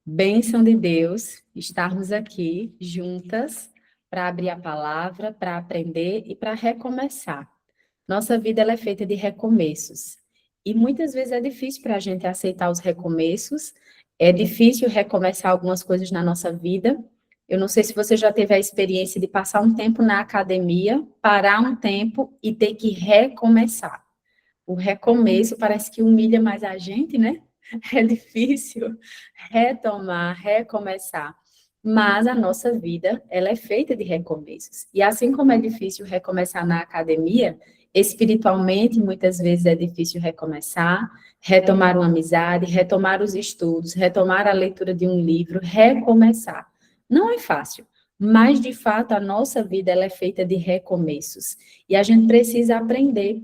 Bênção de Deus estarmos aqui juntas para abrir a palavra, para aprender e para recomeçar. Nossa vida ela é feita de recomeços. E muitas vezes é difícil para a gente aceitar os recomeços, é difícil recomeçar algumas coisas na nossa vida. Eu não sei se você já teve a experiência de passar um tempo na academia, parar um tempo e ter que recomeçar. O recomeço parece que humilha mais a gente, né? É difícil retomar, recomeçar. Mas a nossa vida, ela é feita de recomeços. E assim como é difícil recomeçar na academia, espiritualmente, muitas vezes é difícil recomeçar, retomar uma amizade, retomar os estudos, retomar a leitura de um livro, recomeçar. Não é fácil, mas de fato a nossa vida ela é feita de recomeços. E a gente precisa aprender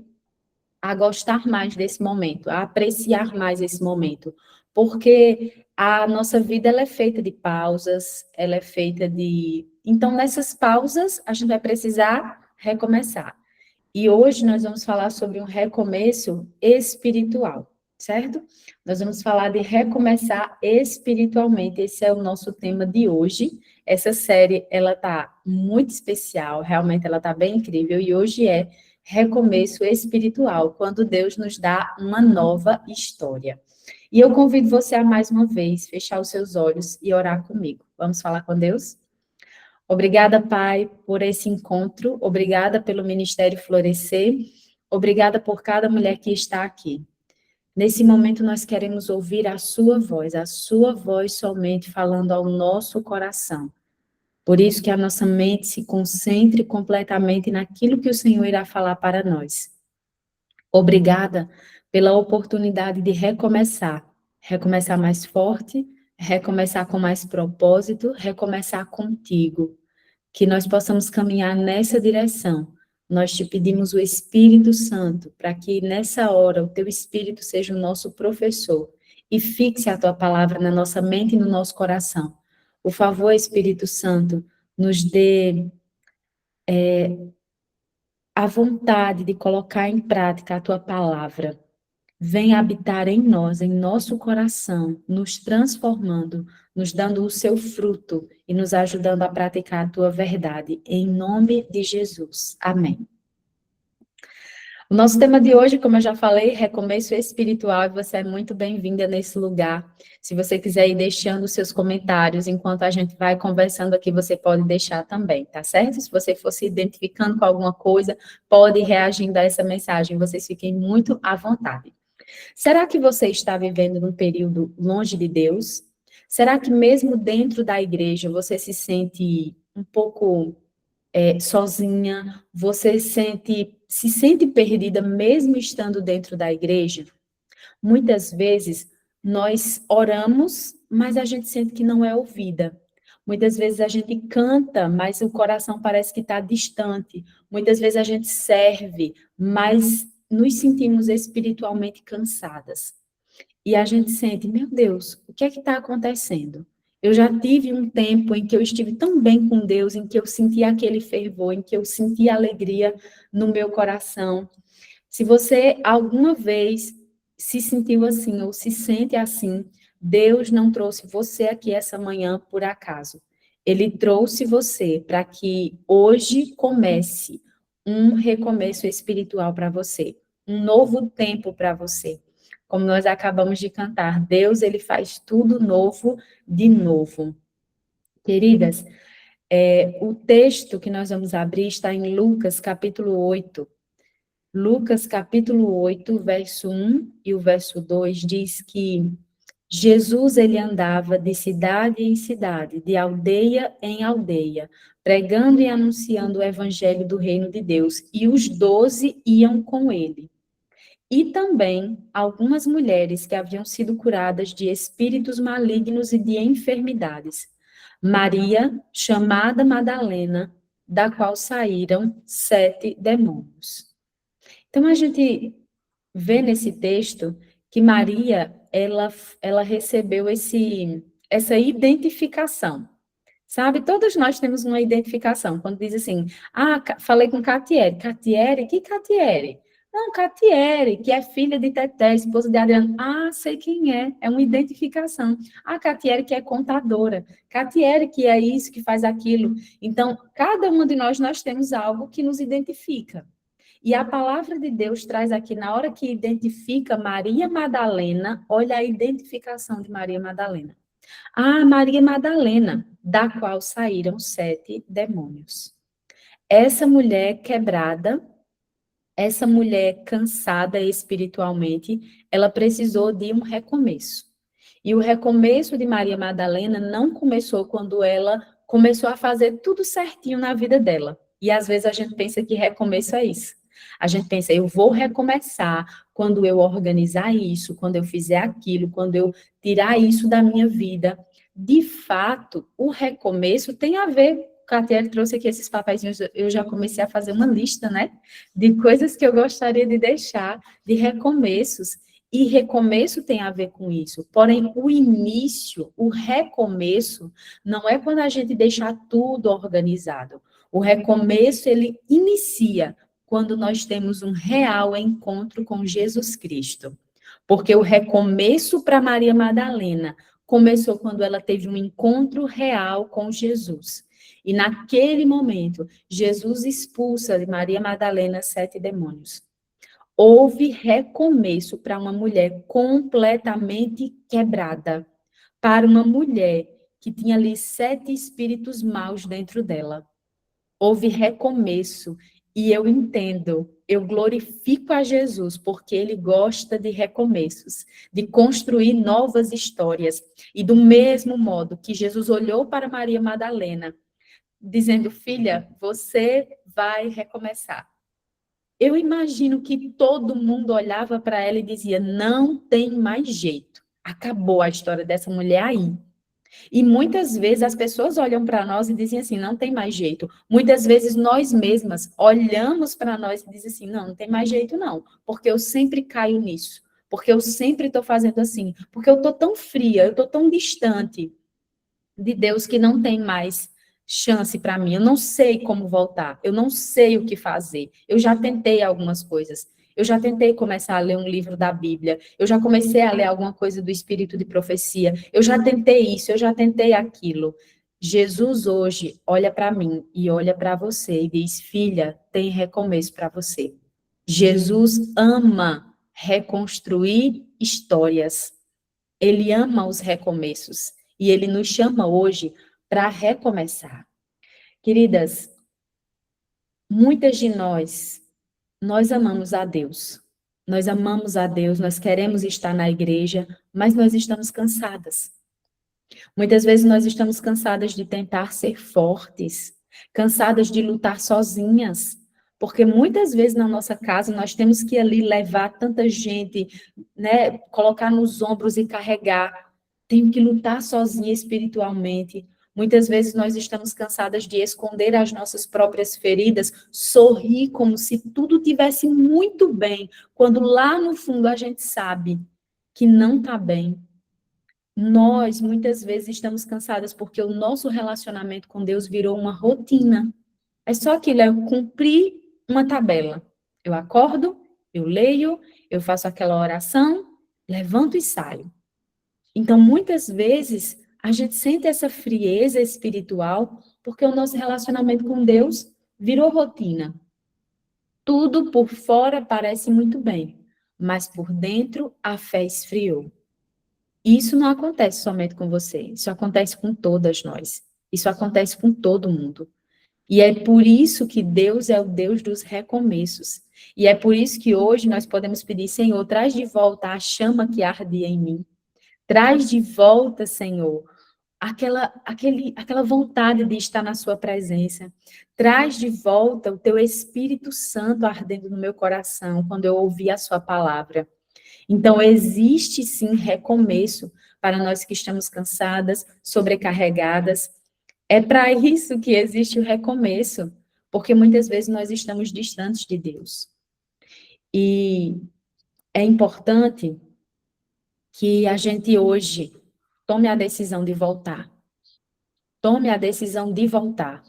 a gostar mais desse momento, a apreciar mais esse momento, porque a nossa vida ela é feita de pausas, ela é feita de... Então, nessas pausas, a gente vai precisar recomeçar. E hoje nós vamos falar sobre um recomeço espiritual, certo? Nós vamos falar de recomeçar espiritualmente, esse é o nosso tema de hoje. Essa série, ela tá muito especial, realmente ela tá bem incrível, e hoje é recomeço espiritual, quando Deus nos dá uma nova história. E eu convido você a mais uma vez fechar os seus olhos e orar comigo. Vamos falar com Deus? Obrigada, Pai, por esse encontro. Obrigada pelo Ministério Florescer. Obrigada por cada mulher que está aqui. Nesse momento, nós queremos ouvir a sua voz somente falando ao nosso coração. Por isso que a nossa mente se concentre completamente naquilo que o Senhor irá falar para nós. Obrigada pela oportunidade de recomeçar. Recomeçar mais forte, recomeçar com mais propósito, recomeçar contigo. Que nós possamos caminhar nessa direção. Nós te pedimos o Espírito Santo, para que nessa hora o teu Espírito seja o nosso professor e fixe a tua palavra na nossa mente e no nosso coração. Por favor, Espírito Santo, nos dê a vontade de colocar em prática a tua palavra. Vem habitar em nós, em nosso coração, nos transformando, nos dando o seu fruto e nos ajudando a praticar a tua verdade. Em nome de Jesus. Amém. O nosso tema de hoje, como eu já falei, recomeço espiritual, e você é muito bem-vinda nesse lugar. Se você quiser ir deixando os seus comentários, enquanto a gente vai conversando aqui, você pode deixar também, tá certo? Se você for se identificando com alguma coisa, pode ir reagindo a essa mensagem, vocês fiquem muito à vontade. Será que você está vivendo num período longe de Deus? Será que mesmo dentro da igreja você se sente um pouco sozinha? Você se sente perdida mesmo estando dentro da igreja? Muitas vezes nós oramos, mas a gente sente que não é ouvida. Muitas vezes a gente canta, mas o coração parece que está distante. Muitas vezes a gente serve, mas nos sentimos espiritualmente cansadas. E a gente sente, meu Deus, o que é que está acontecendo? Eu já tive um tempo em que eu estive tão bem com Deus, em que eu senti aquele fervor, em que eu senti alegria no meu coração. Se você alguma vez se sentiu assim ou se sente assim, Deus não trouxe você aqui essa manhã por acaso. Ele trouxe você para que hoje comece um recomeço espiritual para você, um novo tempo para você. Como nós acabamos de cantar, Deus, ele faz tudo novo de novo. Queridas, o texto que nós vamos abrir está em Lucas, capítulo 8. Lucas, capítulo 8, verso 1 e o verso 2 diz que Jesus, ele andava de cidade em cidade, de aldeia em aldeia, pregando e anunciando o evangelho do reino de Deus, e os 12 iam com ele. E também algumas mulheres que haviam sido curadas de espíritos malignos e de enfermidades. Maria, chamada Madalena, da qual saíram 7 demônios. Então, a gente vê nesse texto que Maria, ela recebeu essa identificação. Sabe, todos nós temos uma identificação. Quando diz assim, falei com Catiere. Catiere? Que Catiere? Não, Catiere, que é filha de Teté, esposa de Adriano. Ah, sei quem é. É uma identificação. Ah, Catiere, que é contadora. Catiere, que é isso, que faz aquilo. Então, cada uma de nós temos algo que nos identifica. E a palavra de Deus traz aqui, na hora que identifica Maria Madalena, olha a identificação de Maria Madalena. Ah, Maria Madalena, da qual saíram 7 demônios. Essa mulher quebrada, essa mulher cansada espiritualmente, ela precisou de um recomeço. E o recomeço de Maria Madalena não começou quando ela começou a fazer tudo certinho na vida dela. E às vezes a gente pensa que recomeço é isso. A gente pensa, eu vou recomeçar quando eu organizar isso, quando eu fizer aquilo, quando eu tirar isso da minha vida. De fato, o recomeço tem a ver, Catiele trouxe aqui esses papeizinhos, eu já comecei a fazer uma lista, né, de coisas que eu gostaria de deixar, de recomeços. E recomeço tem a ver com isso. Porém, o início, o recomeço, não é quando a gente deixa tudo organizado. O recomeço, ele inicia quando nós temos um real encontro com Jesus Cristo. Porque o recomeço para Maria Madalena começou quando ela teve um encontro real com Jesus. E naquele momento, Jesus expulsa de Maria Madalena 7 demônios. Houve recomeço para uma mulher completamente quebrada, para uma mulher que tinha ali 7 espíritos maus dentro dela. Houve recomeço, e eu entendo, eu glorifico a Jesus, porque ele gosta de recomeços, de construir novas histórias. E do mesmo modo que Jesus olhou para Maria Madalena, dizendo, filha, você vai recomeçar. Eu imagino que todo mundo olhava para ela e dizia, não tem mais jeito. Acabou a história dessa mulher aí. E muitas vezes as pessoas olham para nós e dizem assim, não tem mais jeito. Muitas vezes nós mesmas olhamos para nós e dizem assim, não, não tem mais jeito não, porque eu sempre caio nisso, porque eu sempre estou fazendo assim, porque eu estou tão fria, eu estou tão distante de Deus que não tem mais chance para mim. Eu não sei como voltar, eu não sei o que fazer. Eu já tentei algumas coisas. Eu já tentei começar a ler um livro da Bíblia, eu já comecei a ler alguma coisa do Espírito de Profecia, eu já tentei isso, eu já tentei aquilo. Jesus hoje olha para mim e olha para você e diz: filha, tem recomeço para você. Jesus ama reconstruir histórias. Ele ama os recomeços e ele nos chama hoje para recomeçar. Queridas, muitas de nós amamos a Deus. Nós amamos a Deus, nós queremos estar na igreja, mas nós estamos cansadas. Muitas vezes nós estamos cansadas de tentar ser fortes, cansadas de lutar sozinhas, porque muitas vezes na nossa casa nós temos que ali levar tanta gente, né, colocar nos ombros e carregar. Tenho que lutar sozinha espiritualmente. Muitas vezes nós estamos cansadas de esconder as nossas próprias feridas, sorrir como se tudo tivesse muito bem, quando lá no fundo a gente sabe que não está bem. Nós, muitas vezes, estamos cansadas porque o nosso relacionamento com Deus virou uma rotina. É só aquilo, é cumprir uma tabela. Eu acordo, eu leio, eu faço aquela oração, levanto e saio. Então, muitas vezes, a gente sente essa frieza espiritual porque o nosso relacionamento com Deus virou rotina. Tudo por fora parece muito bem, mas por dentro a fé esfriou. Isso não acontece somente com você, isso acontece com todas nós. Isso acontece com todo mundo. E é por isso que Deus é o Deus dos recomeços. E é por isso que hoje nós podemos pedir, Senhor, traz de volta a chama que ardia em mim. Traz de volta, Senhor, aquela vontade de estar na sua presença. Traz de volta o teu Espírito Santo ardendo no meu coração quando eu ouvir a sua palavra. Então, existe sim recomeço para nós que estamos cansadas, sobrecarregadas. É para isso que existe o recomeço, porque muitas vezes nós estamos distantes de Deus. E é importante que a gente hoje tome a decisão de voltar. Tome a decisão de voltar.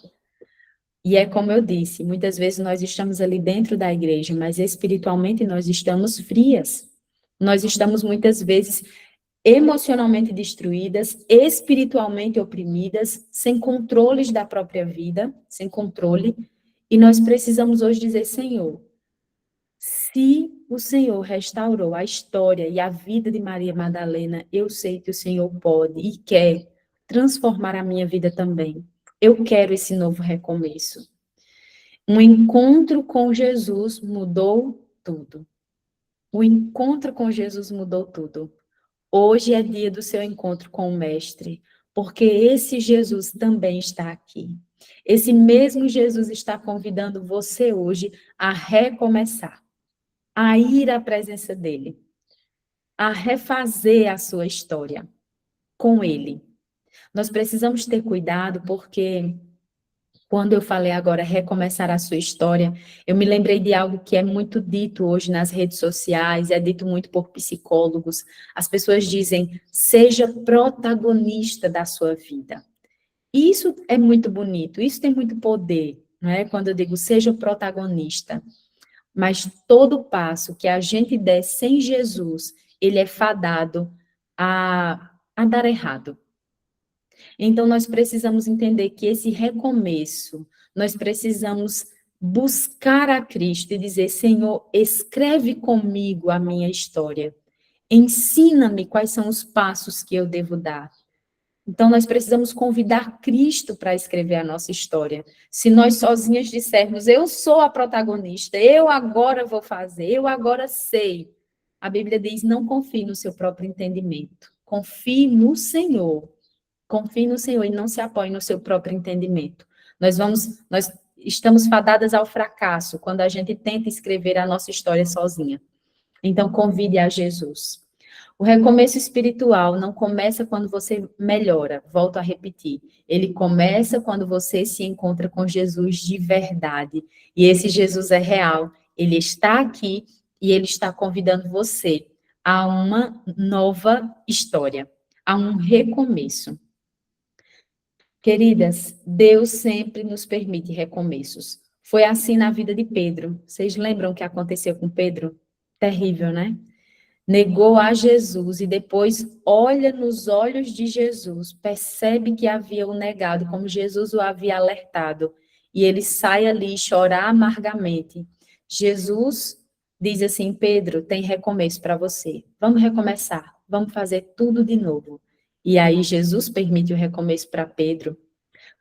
E é como eu disse, muitas vezes nós estamos ali dentro da igreja, mas espiritualmente nós estamos frias. Nós estamos muitas vezes emocionalmente destruídas, espiritualmente oprimidas, sem controles da própria vida, sem controle. E nós precisamos hoje dizer, Senhor, se o Senhor restaurou a história e a vida de Maria Madalena, eu sei que o Senhor pode e quer transformar a minha vida também. Eu quero esse novo recomeço. Um encontro com Jesus mudou tudo. O encontro com Jesus mudou tudo. Hoje é dia do seu encontro com o Mestre, porque esse Jesus também está aqui. Esse mesmo Jesus está convidando você hoje a recomeçar, a ir à presença dele, a refazer a sua história com ele. Nós precisamos ter cuidado porque quando eu falei agora recomeçar a sua história, eu me lembrei de algo que é muito dito hoje nas redes sociais, é dito muito por psicólogos. As pessoas dizem, seja protagonista da sua vida. Isso é muito bonito, isso tem muito poder, não é? Quando eu digo seja protagonista. Mas todo passo que a gente der sem Jesus, ele é fadado a dar errado. Então, nós precisamos entender que esse recomeço, nós precisamos buscar a Cristo e dizer, Senhor, escreve comigo a minha história. Ensina-me quais são os passos que eu devo dar. Então, nós precisamos convidar Cristo para escrever a nossa história. Se nós sozinhas dissermos, eu sou a protagonista, eu agora vou fazer, eu agora sei. A Bíblia diz, não confie no seu próprio entendimento. Confie no Senhor. Confie no Senhor e não se apoie no seu próprio entendimento. Nós estamos fadadas ao fracasso quando a gente tenta escrever a nossa história sozinha. Então, convide a Jesus. O recomeço espiritual não começa quando você melhora, volto a repetir. Ele começa quando você se encontra com Jesus de verdade. E esse Jesus é real. Ele está aqui e ele está convidando você a uma nova história, a um recomeço. Queridas, Deus sempre nos permite recomeços. Foi assim na vida de Pedro. Vocês lembram o que aconteceu com Pedro? Terrível, né? Negou a Jesus e depois olha nos olhos de Jesus, percebe que havia o negado, como Jesus o havia alertado, e ele sai ali chorar amargamente. Jesus diz assim, Pedro, tem recomeço para você. Vamos recomeçar, vamos fazer tudo de novo. E aí Jesus permite o recomeço para Pedro.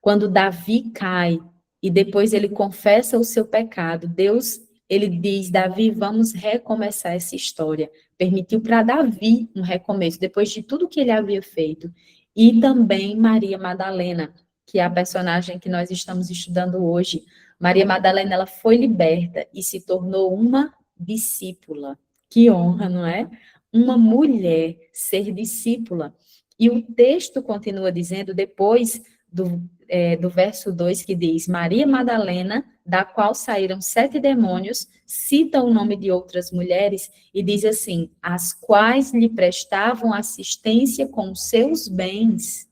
Quando Davi cai e depois ele confessa o seu pecado, Deus, ele diz, Davi, vamos recomeçar essa história. Permitiu para Davi um recomeço, depois de tudo que ele havia feito. E também Maria Madalena, que é a personagem que nós estamos estudando hoje. Maria Madalena, ela foi liberta e se tornou uma discípula. Que honra, não é? Uma mulher ser discípula. E o texto continua dizendo, depois do verso 2, que diz, Maria Madalena, da qual saíram 7 demônios, cita o nome de outras mulheres e diz assim, as quais lhe prestavam assistência com seus bens.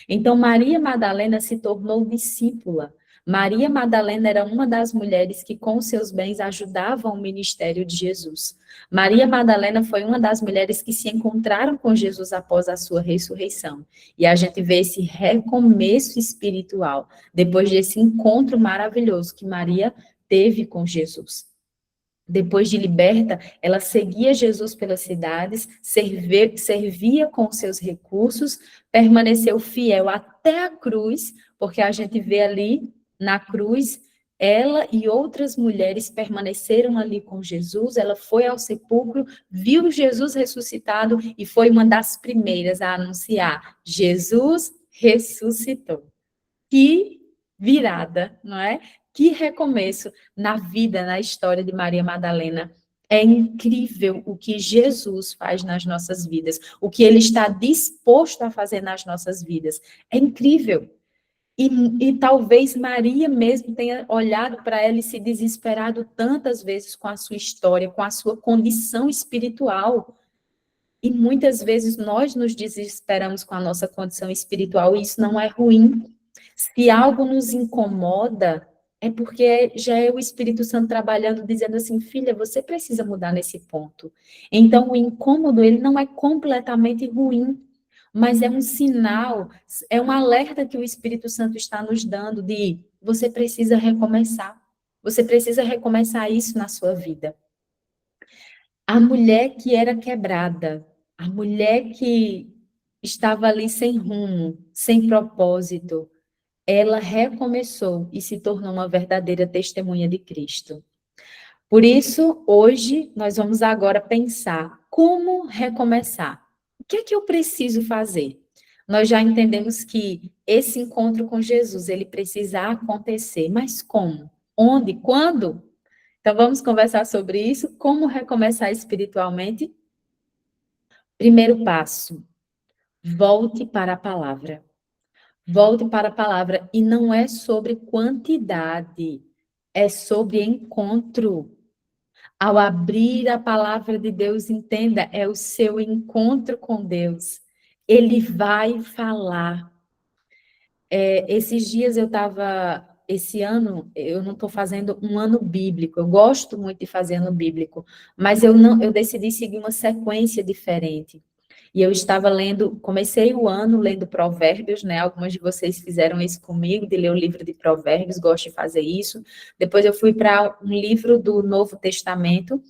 Então, Maria Madalena se tornou discípula. Maria Madalena era uma das mulheres que, com seus bens, ajudavam o ministério de Jesus. Maria Madalena foi uma das mulheres que se encontraram com Jesus após a sua ressurreição. E a gente vê esse recomeço espiritual, depois desse encontro maravilhoso que Maria teve com Jesus. Depois de liberta, ela seguia Jesus pelas cidades, servia com seus recursos, permaneceu fiel até a cruz, porque a gente vê ali na cruz, ela e outras mulheres permaneceram ali com Jesus, ela foi ao sepulcro, viu Jesus ressuscitado e foi uma das primeiras a anunciar, Jesus ressuscitou. Que virada, não é? Que recomeço na vida, na história de Maria Madalena. É incrível o que Jesus faz nas nossas vidas, o que ele está disposto a fazer nas nossas vidas. É incrível. E talvez Maria mesmo tenha olhado para ela e se desesperado tantas vezes com a sua história, com a sua condição espiritual. E muitas vezes nós nos desesperamos com a nossa condição espiritual e isso não é ruim. Se algo nos incomoda, é porque já é o Espírito Santo trabalhando, dizendo assim, filha, você precisa mudar nesse ponto. Então, o incômodo, ele não é completamente ruim, mas é um sinal, é um alerta que o Espírito Santo está nos dando de você precisa recomeçar. Você precisa recomeçar isso na sua vida. A mulher que era quebrada, a mulher que estava ali sem rumo, sem propósito, ela recomeçou e se tornou uma verdadeira testemunha de Cristo. Por isso, hoje, nós vamos agora pensar como recomeçar. O que é que eu preciso fazer? Nós já entendemos que esse encontro com Jesus, ele precisa acontecer, mas como? Onde? Quando? Então, vamos conversar sobre isso, como recomeçar espiritualmente? Primeiro passo, volte para a palavra. Volte para a palavra. E não é sobre quantidade, é sobre encontro. Ao abrir a palavra de Deus, entenda, é o seu encontro com Deus. Ele vai falar. Esses dias eu estava, esse ano, eu não estou fazendo um ano bíblico, eu gosto muito de fazer ano bíblico, mas eu não, eu decidi seguir uma sequência diferente. E eu estava lendo, comecei o ano lendo Provérbios, né? Algumas de vocês fizeram isso comigo, de ler o livro de Provérbios, gosto de fazer isso. Depois eu fui para um livro do Novo Testamento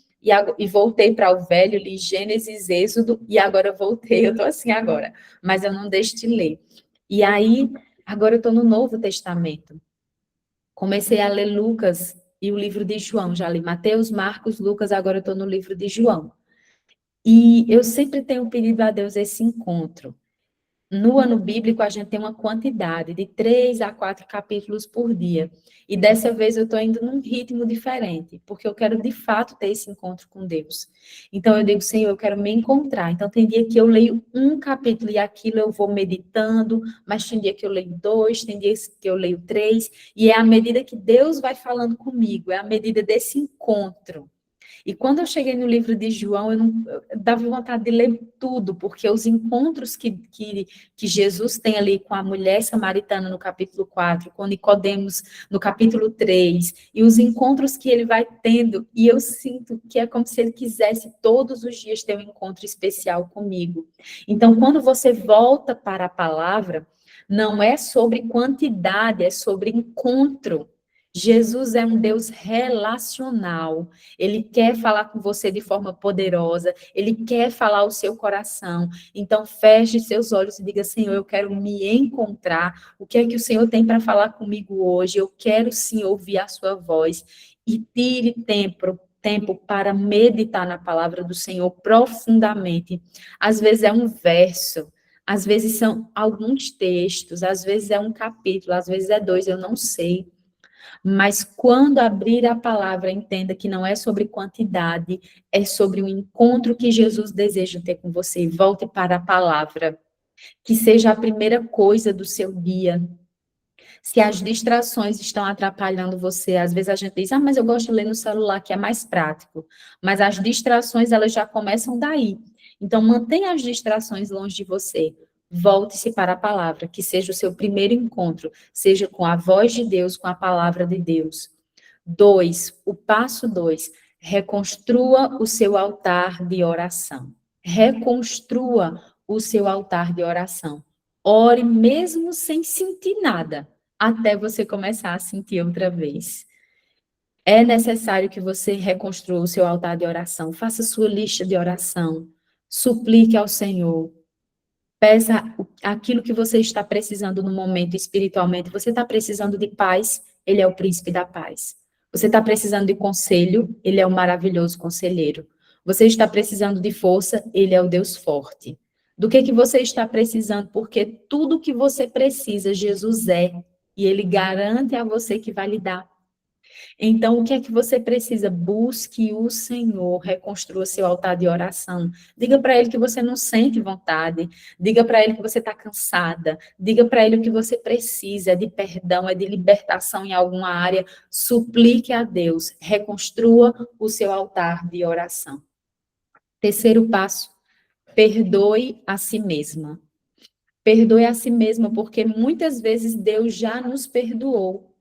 e voltei para o Velho, li Gênesis, Êxodo, e agora eu voltei, eu estou assim agora, mas eu não deixo de ler. E aí, agora eu estou no Novo Testamento. Comecei a ler Lucas e o livro de João, já li Mateus, Marcos, Lucas, agora eu estou no livro de João. E eu sempre tenho pedido a Deus esse encontro. No ano bíblico, a gente tem uma quantidade de 3 a 4 capítulos por dia. E dessa vez eu estou indo num ritmo diferente, porque eu quero de fato ter esse encontro com Deus. Então eu digo, Senhor, eu quero me encontrar. Então tem dia que eu leio um capítulo e aquilo eu vou meditando, mas tem dia que eu leio 2, tem dias que eu leio 3, e é à medida que Deus vai falando comigo, é à medida desse encontro. E quando eu cheguei no livro de João, eu dava vontade de ler tudo, porque os encontros que Jesus tem ali com a mulher samaritana no capítulo 4, com Nicodemos no capítulo 3, e os encontros que ele vai tendo, e eu sinto que é como se ele quisesse todos os dias ter um encontro especial comigo. Então, quando você volta para a palavra, não é sobre quantidade, é sobre encontro. Jesus é um Deus relacional. Ele quer falar com você de forma poderosa, ele quer falar o seu coração. Então, feche seus olhos e diga: Senhor, eu quero me encontrar. O que é que o Senhor tem para falar comigo hoje? Eu quero sim ouvir a sua voz. E tire tempo para meditar na palavra do Senhor profundamente. Às vezes é um verso, às vezes são alguns textos, às vezes é um capítulo, às vezes é 2, eu não sei. Mas quando abrir a palavra, entenda que não é sobre quantidade, é sobre o encontro que Jesus deseja ter com você. Volte para a palavra, que seja a primeira coisa do seu dia. Se as distrações estão atrapalhando você, às vezes a gente diz, mas eu gosto de ler no celular, que é mais prático. Mas as distrações, elas já começam daí. Então, mantenha as distrações longe de você. Volte-se para a palavra, que seja o seu primeiro encontro, seja com a voz de Deus, com a palavra de Deus. 2, o passo 2, reconstrua o seu altar de oração. Reconstrua o seu altar de oração. Ore mesmo sem sentir nada, até você começar a sentir outra vez. É necessário que você reconstrua o seu altar de oração, faça sua lista de oração, suplique ao Senhor, peça aquilo que você está precisando no momento espiritualmente. Você está precisando de paz, Ele é o príncipe da paz. Você está precisando de conselho, Ele é o maravilhoso conselheiro. Você está precisando de força, Ele é o Deus forte. Do que você está precisando? Porque tudo que você precisa, Jesus é, e Ele garante a você que vai lhe dar. Então, o que é que você precisa? Busque o Senhor, reconstrua seu altar de oração. Diga para Ele que você não sente vontade. Diga para Ele que você está cansada. Diga para Ele o que você precisa. É de perdão, é de libertação em alguma área. Suplique a Deus. Reconstrua o seu altar de oração. Terceiro passo, perdoe a si mesma. Perdoe a si mesma, porque muitas vezes Deus já nos perdoou.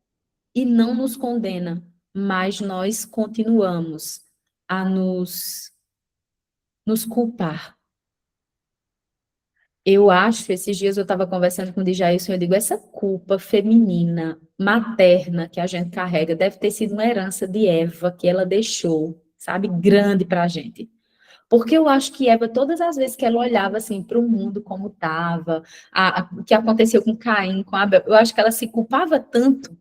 e não nos condena, mas nós continuamos a nos culpar. Eu acho, esses dias eu estava conversando com o Djailson, eu digo, essa culpa feminina, materna que a gente carrega, deve ter sido uma herança de Eva que ela deixou, sabe, grande para a gente. Porque eu acho que Eva, todas as vezes que ela olhava assim para o mundo como estava, o que aconteceu com Caim, com Abel, eu acho que ela se culpava tanto.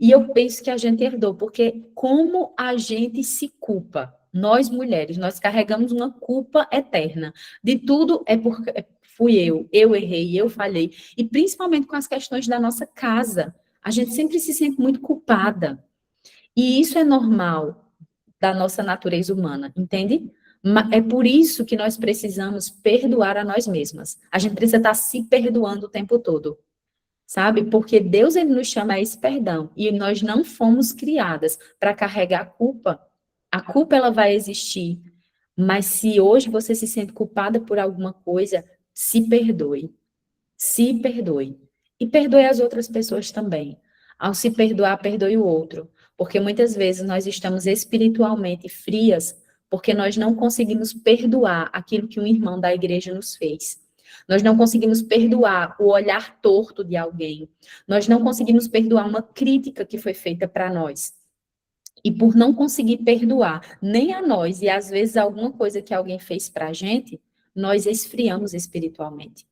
E eu penso que a gente herdou, porque como a gente se culpa, nós mulheres, nós carregamos uma culpa eterna. De tudo é porque fui eu errei, eu falhei. E principalmente com as questões da nossa casa. A gente sempre se sente muito culpada. E isso é normal da nossa natureza humana, entende? É por isso que nós precisamos perdoar a nós mesmas. A gente precisa estar se perdoando o tempo todo, sabe? Porque Deus ele nos chama a esse perdão e nós não fomos criadas para carregar a culpa. A culpa ela vai existir, mas se hoje você se sente culpada por alguma coisa, se perdoe. Se perdoe. E perdoe as outras pessoas também. Ao se perdoar, perdoe o outro. Porque muitas vezes nós estamos espiritualmente frias porque nós não conseguimos perdoar aquilo que um irmão da igreja nos fez. Nós não conseguimos perdoar o olhar torto de alguém. Nós não conseguimos perdoar uma crítica que foi feita para nós. E por não conseguir perdoar nem a nós e às vezes alguma coisa que alguém fez para a gente, nós esfriamos espiritualmente.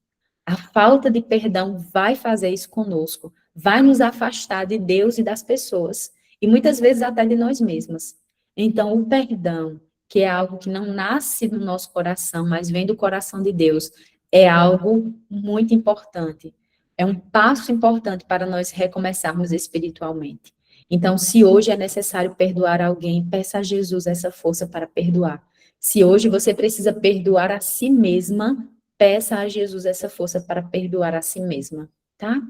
A falta de perdão vai fazer isso conosco, vai nos afastar de Deus e das pessoas, e muitas vezes até de nós mesmas. Então, o perdão, que é algo que não nasce do nosso coração, mas vem do coração de Deus, é algo muito importante. É um passo importante para nós recomeçarmos espiritualmente. Então, se hoje é necessário perdoar alguém, peça a Jesus essa força para perdoar. Se hoje você precisa perdoar a si mesma, peça a Jesus essa força para perdoar a si mesma, tá?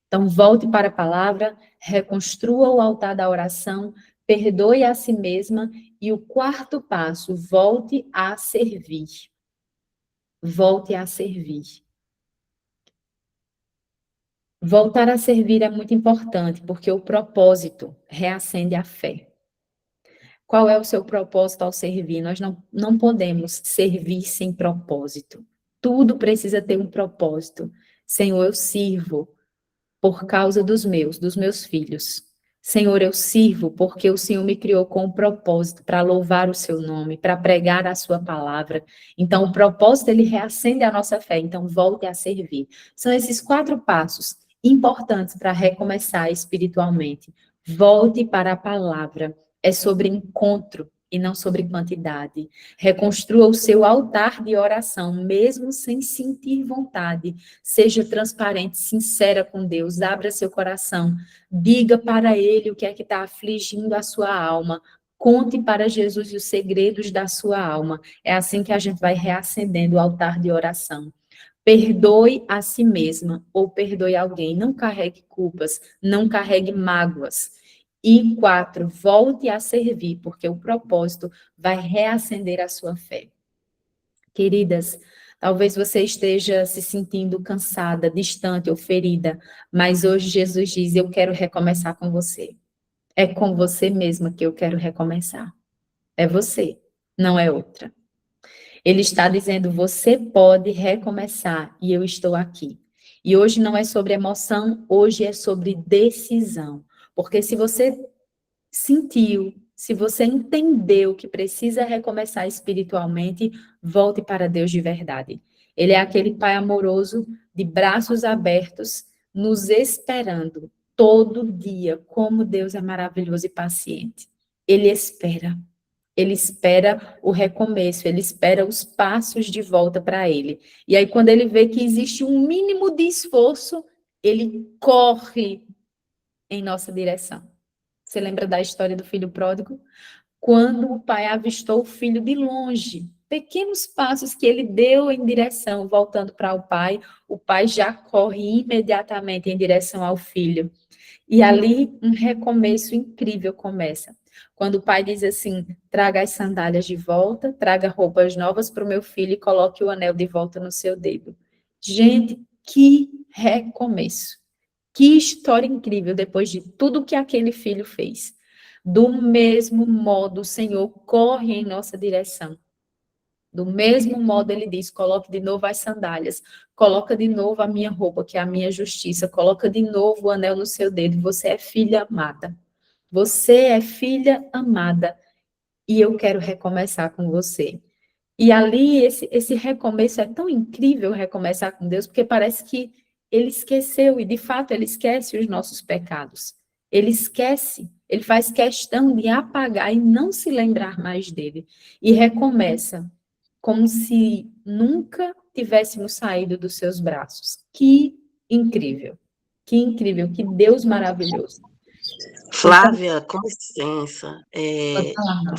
Então, volte para a palavra, reconstrua o altar da oração, perdoe a si mesma e o quarto passo, volte a servir. Volte a servir. Voltar a servir é muito importante, porque o propósito reacende a fé. Qual é o seu propósito ao servir? Nós não podemos servir sem propósito. Tudo precisa ter um propósito. Senhor, eu sirvo por causa dos meus filhos. Senhor, eu sirvo porque o Senhor me criou com um propósito para louvar o seu nome, para pregar a sua palavra. Então, o propósito, ele reacende a nossa fé. Então, volte a servir. São esses 4 passos importantes para recomeçar espiritualmente. Volte para a palavra. É sobre encontro e não sobre quantidade. Reconstrua o seu altar de oração, mesmo sem sentir vontade. Seja transparente, sincera com Deus, abra seu coração, diga para Ele o que é que está afligindo a sua alma, conte para Jesus os segredos da sua alma. É assim que a gente vai reacendendo o altar de oração. Perdoe a si mesma ou perdoe alguém. Não carregue culpas, não carregue mágoas. E 4, volte a servir, porque o propósito vai reacender a sua fé. Queridas, talvez você esteja se sentindo cansada, distante ou ferida, mas hoje Jesus diz: eu quero recomeçar com você. É com você mesma que eu quero recomeçar. É você, não é outra. Ele está dizendo: você pode recomeçar e eu estou aqui. E hoje não é sobre emoção, hoje é sobre decisão. Porque se você sentiu, se você entendeu que precisa recomeçar espiritualmente, volte para Deus de verdade. Ele é aquele Pai amoroso, de braços abertos, nos esperando todo dia. Como Deus é maravilhoso e paciente. Ele espera. Ele espera o recomeço, ele espera os passos de volta para ele. E aí, quando ele vê que existe um mínimo de esforço, ele corre em nossa direção. Você lembra da história do filho pródigo? Quando o pai avistou o filho de longe, pequenos passos que ele deu em direção, voltando para o pai já corre imediatamente em direção ao filho. E ali um recomeço incrível começa. Quando o pai diz assim: traga as sandálias de volta, traga roupas novas para o meu filho e coloque o anel de volta no seu dedo. Gente, que recomeço! Que história incrível depois de tudo que aquele filho fez. Do mesmo modo, o Senhor corre em nossa direção. Do mesmo modo, ele diz: coloque de novo as sandálias, coloca de novo a minha roupa, que é a minha justiça, coloca de novo o anel no seu dedo. Você é filha amada. Você é filha amada. E eu quero recomeçar com você. E ali, esse recomeço é tão incrível recomeçar com Deus, porque parece que ele esqueceu, e de fato ele esquece os nossos pecados. Ele esquece, ele faz questão de apagar e não se lembrar mais dele. E recomeça como se nunca tivéssemos saído dos seus braços. Que incrível, que Deus maravilhoso. Então, Flávia, com licença, pode falar.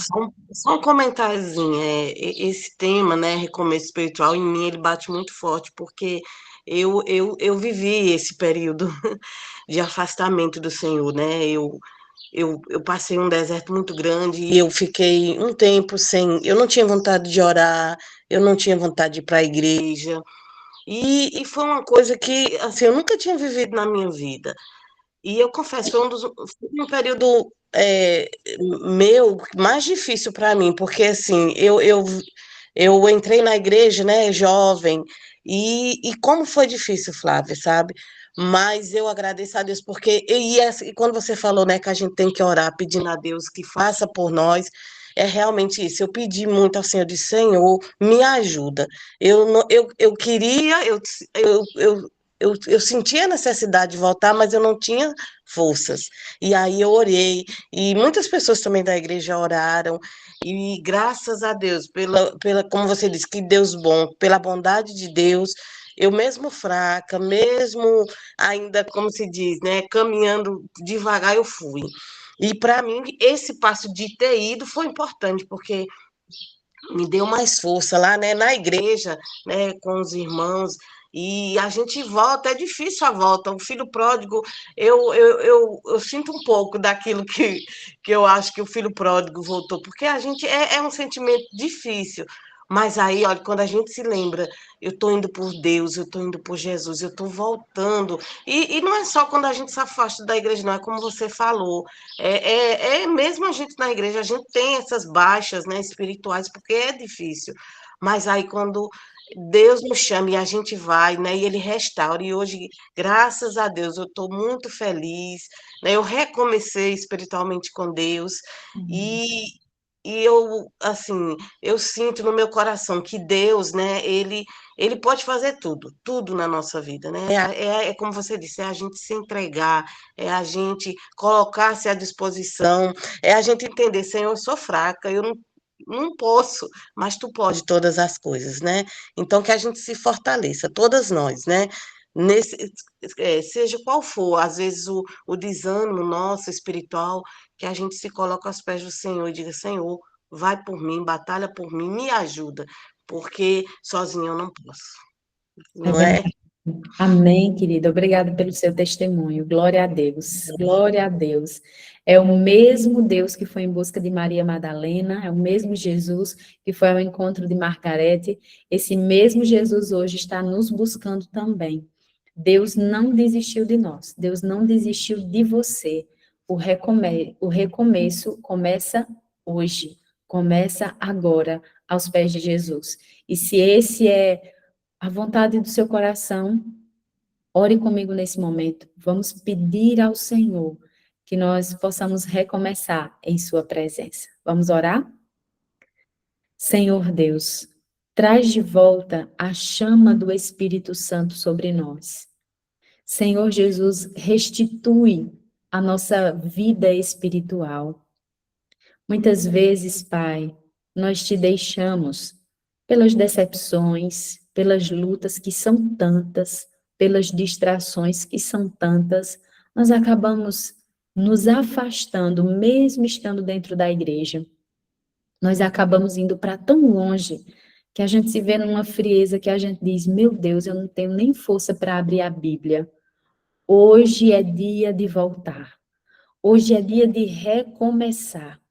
só um comentáriozinho, esse tema, né, recomeço espiritual, em mim ele bate muito forte, porque eu vivi esse período de afastamento do Senhor, né, eu passei um deserto muito grande e eu fiquei um tempo sem, eu não tinha vontade de orar, eu não tinha vontade de ir para a igreja, e foi uma coisa que, assim, eu nunca tinha vivido na minha vida. E eu confesso, foi um período meu mais difícil para mim, porque assim, eu entrei na igreja, né, jovem, e como foi difícil, Flávia, sabe? Mas eu agradeço a Deus, porque, e quando você falou, né, que a gente tem que orar pedindo a Deus que faça por nós, é realmente isso. Eu pedi muito ao Senhor, disse, Senhor, me ajuda. Eu queria, eu sentia a necessidade de voltar, mas eu não tinha forças. E aí eu orei, e muitas pessoas também da igreja oraram, e graças a Deus, como você disse, que Deus bom, pela bondade de Deus, eu mesmo fraca, mesmo ainda, como se diz, né, caminhando devagar, eu fui. E para mim, esse passo de ter ido foi importante, porque me deu mais força lá, né, na igreja, né, com os irmãos, e a gente volta, é difícil a volta. O filho pródigo, eu sinto um pouco daquilo que eu acho que o filho pródigo voltou, porque a gente é um sentimento difícil. Mas aí, olha, quando a gente se lembra, eu estou indo por Deus, eu estou indo por Jesus, eu estou voltando. E não é só quando a gente se afasta da igreja, não, é como você falou. É mesmo a gente na igreja, a gente tem essas baixas, né, espirituais, porque é difícil. Mas aí quando Deus nos chama e a gente vai, né, e Ele restaura. E hoje, graças a Deus, eu estou muito feliz, né, eu recomecei espiritualmente com Deus e, e eu, assim, eu sinto no meu coração que Deus, né, ele pode fazer tudo, tudo na nossa vida, né? É como você disse, é a gente se entregar, é a gente colocar-se à disposição, é a gente entender, Senhor, eu sou fraca, eu não posso, mas tu pode todas as coisas, né? Então que a gente se fortaleça, todas nós, né? Nesse, seja qual for, às vezes o desânimo nosso espiritual, que a gente se coloca aos pés do Senhor e diga, Senhor, vai por mim, batalha por mim, me ajuda, porque sozinho eu não posso, É não é? verdade. Amém, querida. Obrigada pelo seu testemunho. Glória a Deus. Glória a Deus. É o mesmo Deus que foi em busca de Maria Madalena, é o mesmo Jesus que foi ao encontro de Margarete. Esse mesmo Jesus hoje está nos buscando também. Deus não desistiu de nós. Deus não desistiu de você. O recomeço começa hoje. Começa agora, aos pés de Jesus. E se esse é a vontade do seu coração, ore comigo nesse momento. Vamos pedir ao Senhor que nós possamos recomeçar em sua presença. Vamos orar? Senhor Deus, traz de volta a chama do Espírito Santo sobre nós. Senhor Jesus, restitui a nossa vida espiritual. Muitas vezes, Pai, nós te deixamos pelas decepções, pelas lutas que são tantas, pelas distrações que são tantas, nós acabamos nos afastando, mesmo estando dentro da igreja. Nós acabamos indo para tão longe que a gente se vê numa frieza que a gente diz: meu Deus, eu não tenho nem força para abrir a Bíblia. Hoje é dia de voltar. Hoje é dia de recomeçar.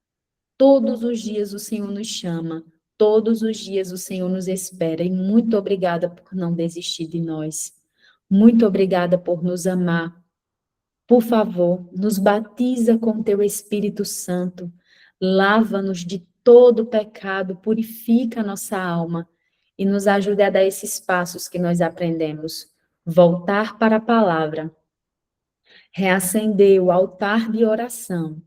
Todos os dias o Senhor nos chama, todos os dias o Senhor nos espera, e muito obrigada por não desistir de nós. Muito obrigada por nos amar. Por favor, nos batiza com teu Espírito Santo, lava-nos de todo pecado, purifica a nossa alma e nos ajude a dar esses passos que nós aprendemos. Voltar para a palavra, reacender o altar de oração,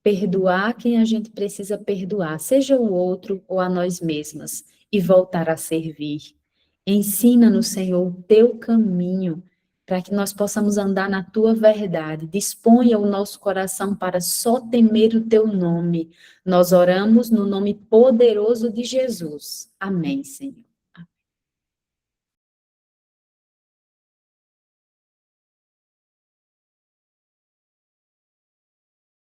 perdoar quem a gente precisa perdoar, seja o outro ou a nós mesmas, e voltar a servir. Ensina-nos, Senhor, o teu caminho, para que nós possamos andar na tua verdade. Disponha o nosso coração para só temer o teu nome. Nós oramos no nome poderoso de Jesus. Amém, Senhor.